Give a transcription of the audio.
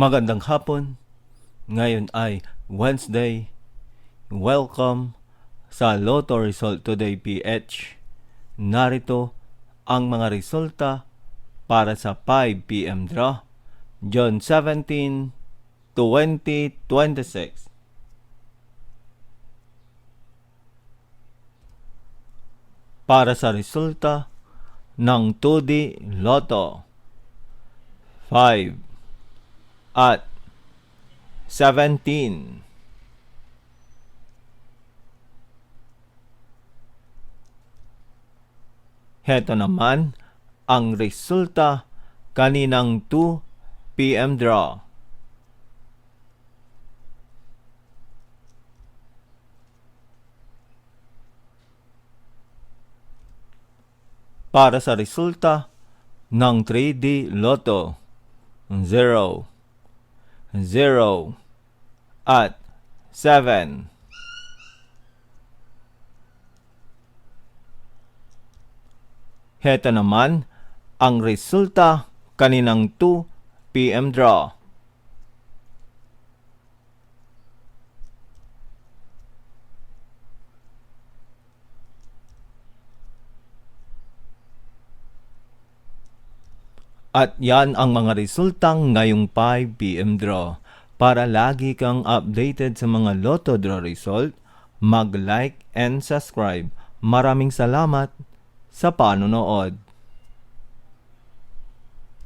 Magandang hapon. Ngayon ay Wednesday. Welcome sa Lotto Result Today PH. Narito ang mga resulta para sa 5 p.m. draw, June 17, 2026. Para sa resulta ng 2D Lotto, 5 at 17. Heto naman ang resulta kaninang 2 p.m. draw. Para sa resulta ng 3D Lotto, 0, 0 at 7. Heto naman ang resulta kaninang 2 p.m. draw. At yan ang mga resultang ngayong 5 p.m. draw. Para lagi kang updated sa mga Lotto draw result, mag-like and subscribe. Maraming salamat sa panonood.